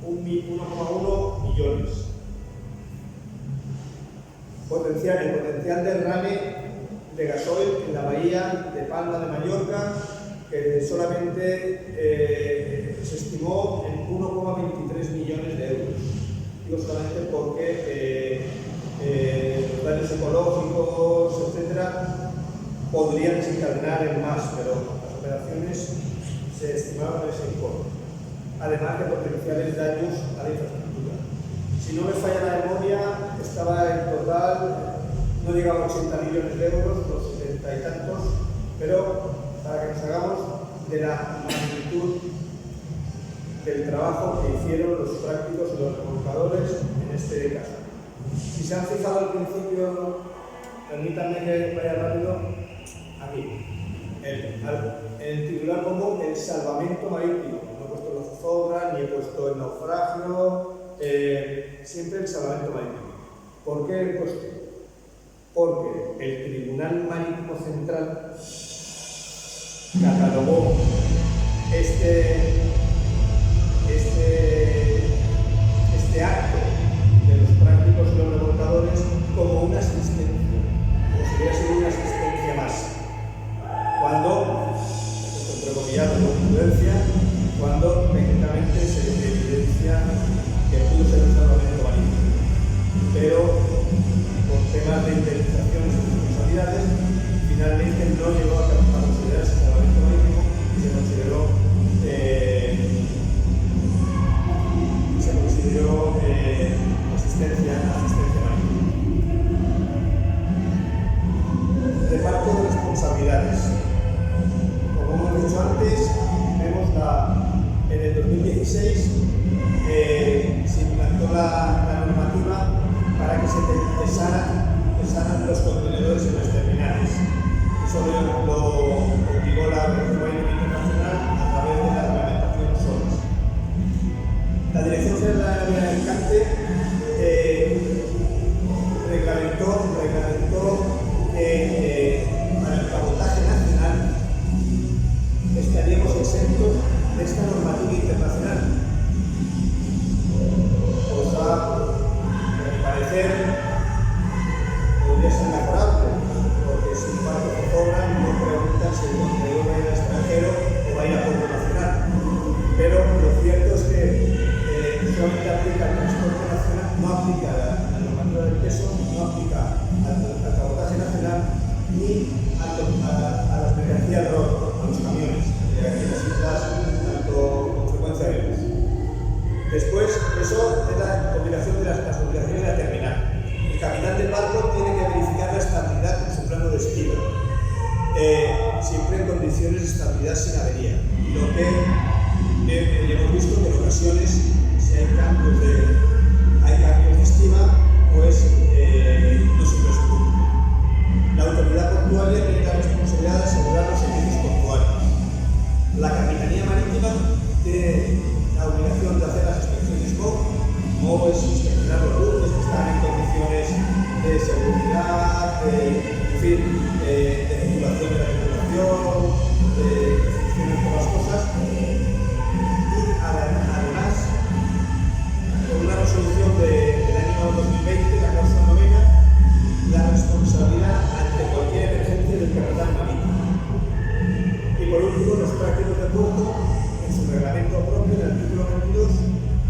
1,1 millones. El potencial derrame de gasoil en la bahía de Palma de Mallorca, que solamente se estimó en 1,23 millones de euros. Digo solamente porque los daños ecológicos, etcétera, podrían desencadenar en más, pero las operaciones se estimaron en ese importe, además de potenciales daños a la infraestructura. Si no me falla la memoria, estaba en total, no llegaba a 80 millones de euros, los 70 y tantos, pero para que nos hagamos de la magnitud del trabajo que hicieron los prácticos y los remolcadores en este caso. Si se han fijado al principio, permítanme que vaya rápido, aquí, el titular como el salvamento marítimo. No he puesto la zozobra, ni he puesto el naufragio, siempre el salvamento marítimo. ¿Por qué he puesto? Porque el Tribunal Marítimo Central catalogó este acto de los prácticos y los remolcadores como una asistencia, como si hubiera sido una asistencia más. Cuando, entrecomillado con prudencia, cuando técnicamente se evidencia que pudo ser un salvamento marítimo. Pero por temas de indemnizaciones y responsabilidades, finalmente no llegó a considerarse salvamento marítimo y se consideró asistencia marítima. Reparto de responsabilidades. Como hemos dicho antes, vemos en el 2016 se implantó la normativa para que se pesaran los contenedores en las terminales. Eso lo obligó la Organización Marítima Internacional a través de la reglamentación SOLAS. La Dirección General de la Vía de Alicante reglamentó que para el cabotaje nacional estaríamos exentos de esta normativa internacional. Cosa que a mi parecer podría ser mejorable, porque si un barco se cobra, no preguntan si el contenedor va a ir al extranjero o va a ir a puerto nacional. Pero lo cierto es que solamente aplica al transporte nacional, no aplica a la normativa del peso, no aplica al cabotaje nacional ni a las mercancías ROR, a los camiones, aquí en las islas, tanto con frecuencia de bus. Después, eso es la obligación de las obligaciones de la terminal. El capitán del barco tiene que verificar la estabilidad en su plano de estiva, siempre en condiciones de estabilidad sin avería. Lo que hemos visto que en ocasiones, si hay cambios de estima, pues no siempre se cumple. La autoridad portuaria tiene la responsabilidad de asegurar los servicios portuarios. La Capitanía Marítima tiene la obligación de hacer las inspecciones MOU es inspeccionar los buques que están en condiciones de seguridad, de circulación de la tripulación, de que funcionen todas las cosas. Y además, con una resolución del año 2020, la causa novena, la responsabilidad ante cualquier emergencia del capitán marítimo. Y por último, los prácticos de puerto, en su reglamento propio, en el artículo 22,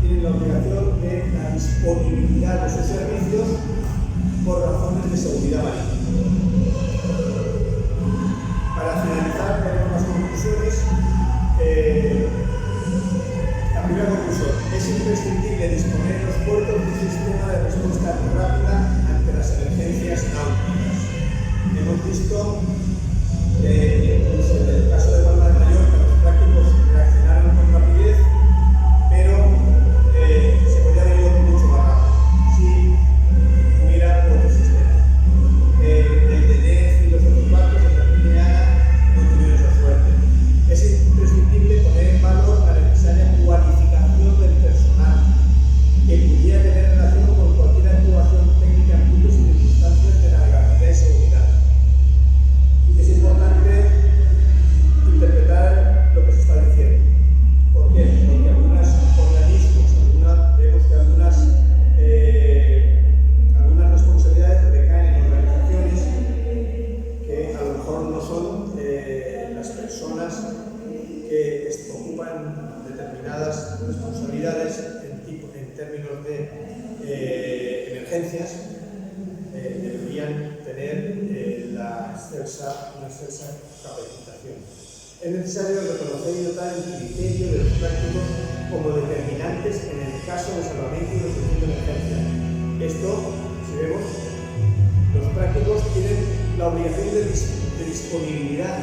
tienen la obligación de la disponibilidad de sus servicios por razones de seguridad marítima. Para finalizar, tenemos las conclusiones. La primera conclusión: es imprescindible disponer en los puertos de un sistema de respuesta rápida ante las emergencias náuticas. Hemos visto incluso en el caso de Palma de Mallorca, los prácticos reaccionaron con rapidez, pero se podría haber ido mucho más rápido si hubiera otro sistema. El DNF y los otros barcos en la línea no tuvieron esa suerte. Es imprescindible poner en valor la necesaria cualificación del personal que pudiera tener relación con cualquier actuación técnica en puntos y circunstancias de navegabilidad y seguridad. Es importante interpretar lo que se está diciendo. ¿Por qué? Porque algunos organismos, vemos que algunas responsabilidades recaen en organizaciones que a lo mejor no son las personas que ocupan determinadas responsabilidades en términos de emergencias. Deberían tener una excelsa capacitación. Es necesario reconocer y notar el criterio de los prácticos como determinantes en el caso de salvamento y resolución de emergencia. Esto, si vemos, los prácticos tienen la obligación de disponibilidad,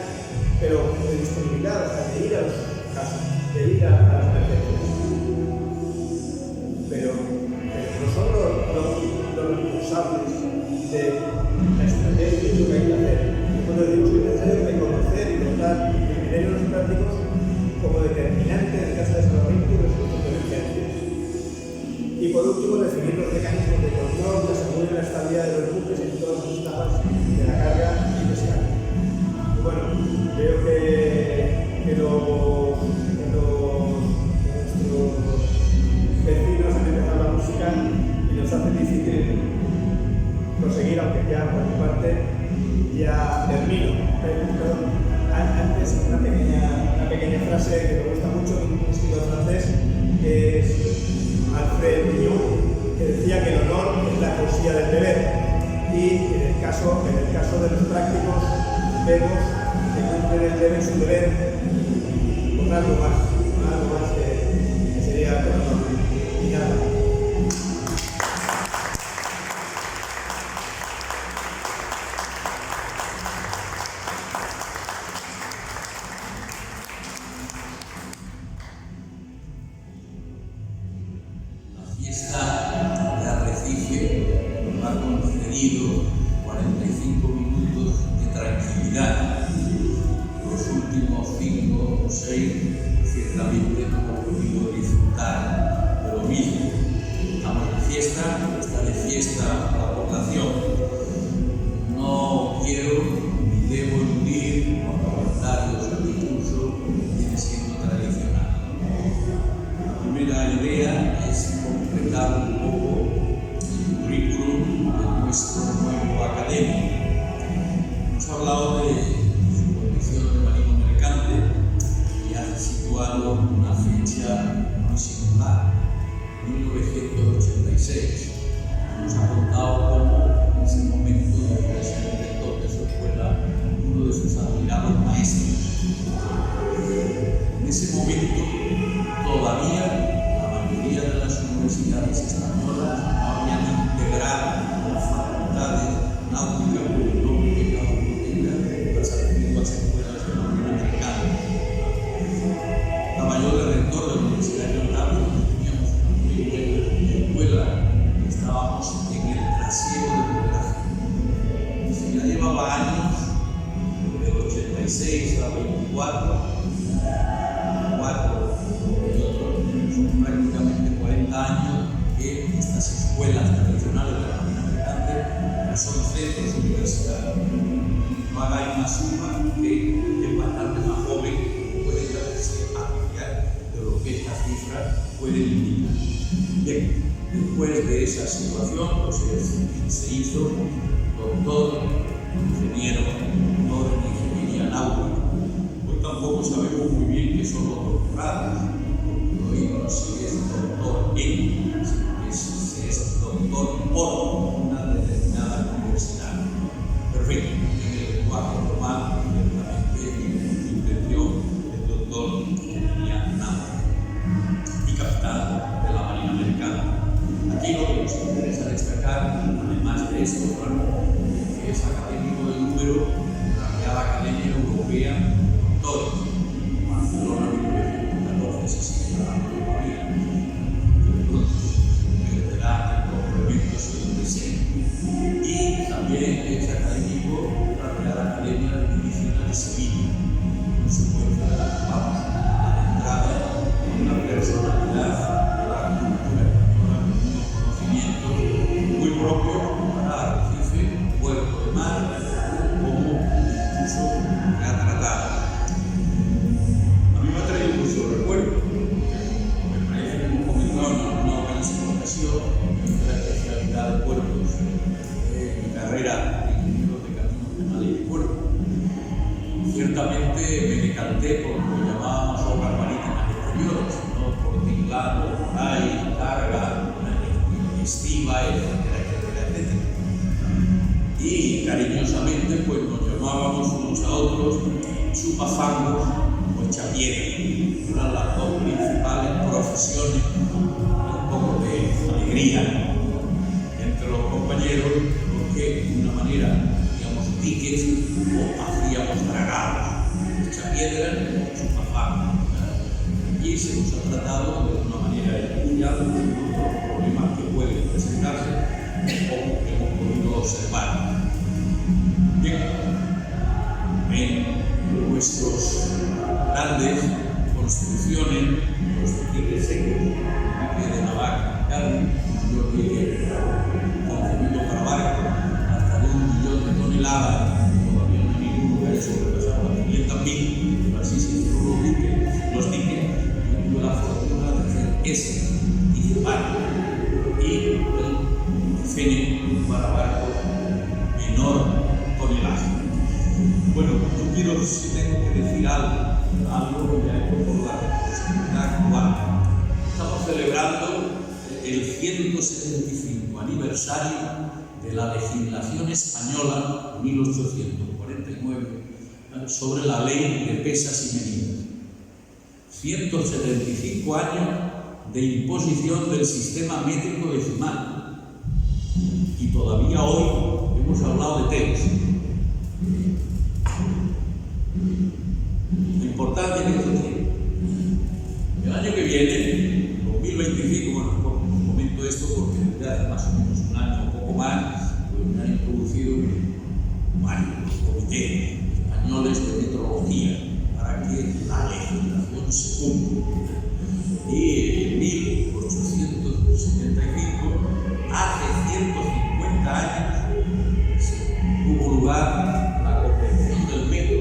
pero de disponibilidad, o sea, de ir a los casos, de ir a las emergencias. Pero no son los responsables de la estrategia y lo que hay que hacer. Cuando decimos que es necesario reconocer y notar el criterio de los prácticos como determinante en el caso de salvamento y resolución de emergencias. Y por último, definir los mecanismos de control que aseguren la estabilidad de los buques en todas las etapas de la carga y descarga. Y bueno, veo que nuestros vecinos han empezado la música y nos hace difícil proseguir, aunque ya por mi parte ya termino. Antes una pequeña frase que me gusta mucho de un escritor francés, que es Alfred Vigneault, que decía que el honor es la poesía del deber. Y en el caso de los prácticos vemos que cumplen el deber, su deber, con algo más que sería el honor. Y nada. Mayor de rector 24 y otros son prácticamente 40 años que estas escuelas tradicionales de la marina mercante no son centros universitarios. No hagáis una suma que es bastante más joven que puede apreciar de lo que estas cifras pueden indicar. Bien, después de esa situación, pues se hizo doctor, ingeniero, doctor en ingeniería náutica. Hoy tampoco sabemos muy bien qué son los doctorados, porque hoy no se es doctor en, se es doctor por una determinada universidad. Perfecto, en el lenguaje normal, directamente mi intención es doctor en ingeniería náutica y capitán de la Marina Mercante. Aquí lo que nos interesa destacar, además de esto, claro, que es académico de número de la Real Academia Europea de Doctores. Barcelona 1914 se sigue dando todavía. De pronto se perderá el complemento según deseo. Y también es académico de la Real Academia de Medicina de Sevilla. No se puede quedar, vamos, a la entrada con una personalidad de la cultura muy propio para Arrecife, Puerto de Mar, como incluso me ha tratado. A mí me ha traído mucho recuerdo, me parece que hemos comentado en una ocasión la especialidad de puertos, mi carrera de ingeniero de caminos penales y puertos. Ciertamente me decanté por lo que llamábamos obras marítimas exteriores, ¿no? Por tinglado, por ahí, carga, estiva, etcétera. Y cariñosamente pues nos llamábamos unos a otros chupafangos o chapieros. Eran las dos principales profesiones, un poco de alegría entre los compañeros, porque de una manera hacíamos tickets o hacíamos dragados. Chapiedra o chupafangos. Y se nos ha tratado de una manera especial los problemas que pueden presentarse como hemos podido observar. Bien, en nuestros grandes construcciones, los diques secos, el dique de Navaca, yo que concebido para barco hasta de 1 millón de toneladas, todavía no hay ninguno que haya sobrepasado las 500.000, pero así se hicieron los diques. Yo tuve la fortuna de hacer ese dique barco y el fene para barco menor tonelaje. Bueno, yo quiero, si tengo que decir algo ya por la responsabilidad actual. Estamos celebrando el 175 aniversario de la legislación española de 1849 sobre la ley de pesas y medidas. 175 años de imposición del sistema métrico decimal. Y todavía hoy hemos hablado de telos. Lo importante es que el año que viene, 2025, bueno, comento esto porque desde hace más o menos un año o poco más, pues me han introducido varios comités españoles de metrología para que la legislación se cumpla. Y en 1875, hace 150 años, tuvo lugar la Convención del Metro,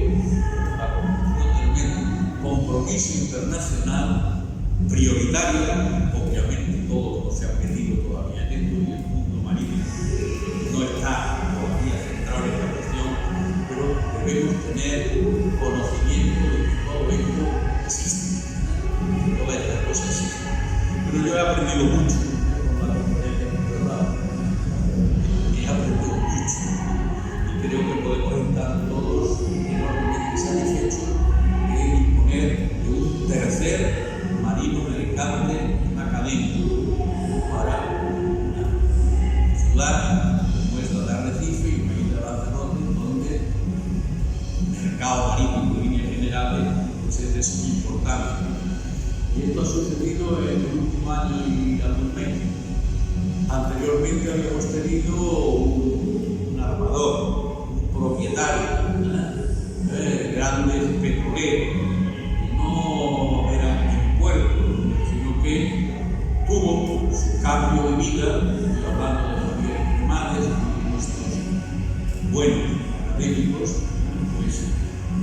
compromiso internacional prioritario, obviamente todos no se han metido todavía en esto y el mundo marítimo no está todavía centrado en esta cuestión, pero debemos tener conocimiento de que todo esto existe, todas estas cosas existen. Pero yo he aprendido mucho con la conferencia que he dado, he aprendido mucho y creo que podemos estar todos enormemente satisfechos de disponer de un tercer marino mercante académico para una ciudad como es la de Arrecife y una isla de Lanzarote, donde el mercado marítimo en líneas generales pues es de suma importancia. Y esto ha sucedido en el último año y algún mes. Anteriormente habíamos tenido un armador, un propietario, grandes petroleros mujer que no era en puerto, sino que tuvo su cambio de vida, estoy hablando de Javier Cremades, de nuestros buenos académicos, pues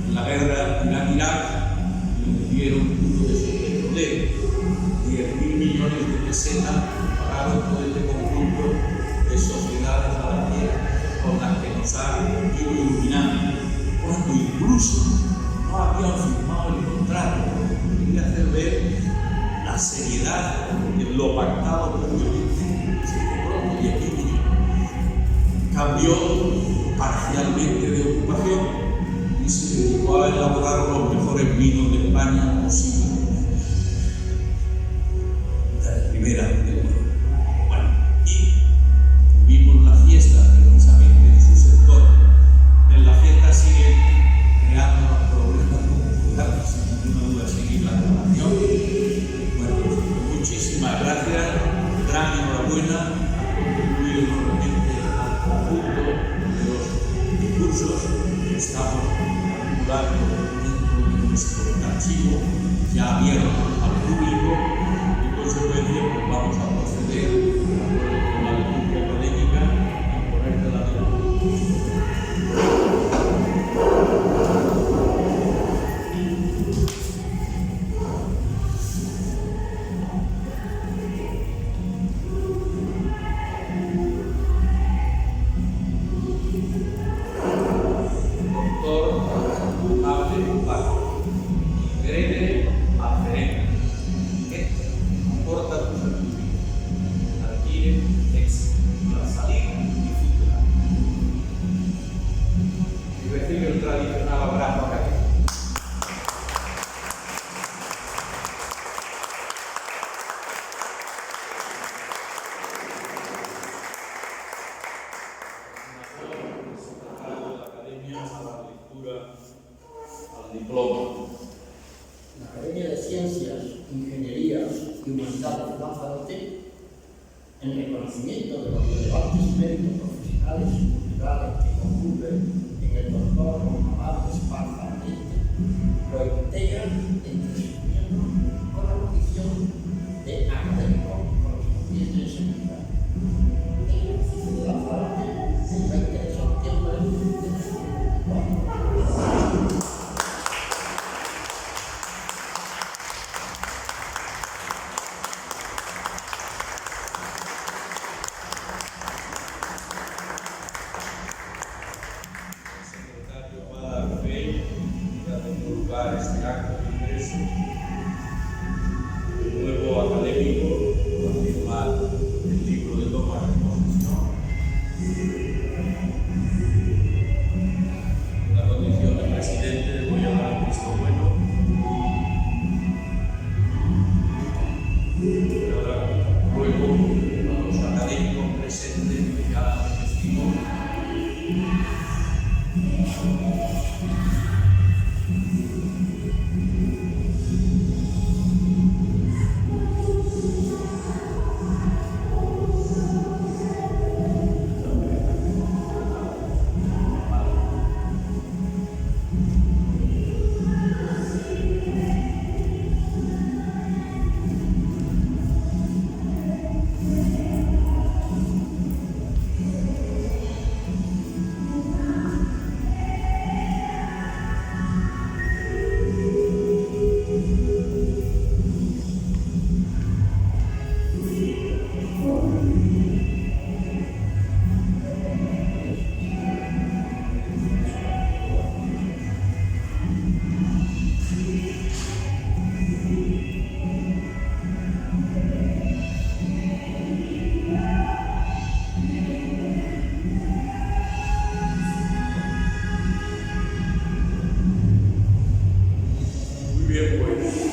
en la guerra Irán-Irak le dieron uno de sus petroleros, 10.000 millones de pesetas pagaron todo este conjunto de sociedades a la tierra con las que nos ha ido iluminando, cuando incluso no habían firmado el contrato. Quería hacer ver la seriedad de lo pactado previamente. Se compró 10.000 millones. Cambió parcialmente de ocupación y se dedicó a elaborar los mejores vinos de España posibles. La primera del mundo. Bueno, y tuvimos la fiesta precisamente en su sector. En la fiesta siguen creando los problemas culturales, sin ninguna duda, seguir la grabación. Bueno, muchísimas gracias, gran enhorabuena, ha contribuido enormemente al conjunto de los discursos que estamos acumulando dentro de nuestro archivo, ya abierto al público. En consecuencia, pues vamos a proceder, de acuerdo con la liturgia académica, a poner de la La Academia de Ciencias, Ingenierías y Humanidades de Lanzarote, en reconocimiento de los relevantes méritos profesionales y culturales que concurren en el doctor Juan Amado Esparza, lo integran entre sus miembros con la condición de académico correspondiente en seguridad. En el edificio de Lanzarote, el 20 de septiembre de 2024. Este acto de ingreso, el nuevo académico va a firmar el libro de toma de posesión. En la condición de presidente voy a dar el visto bueno. Y ahora ruego a los académicos presentes que hagan el testimonio. Bien, pues.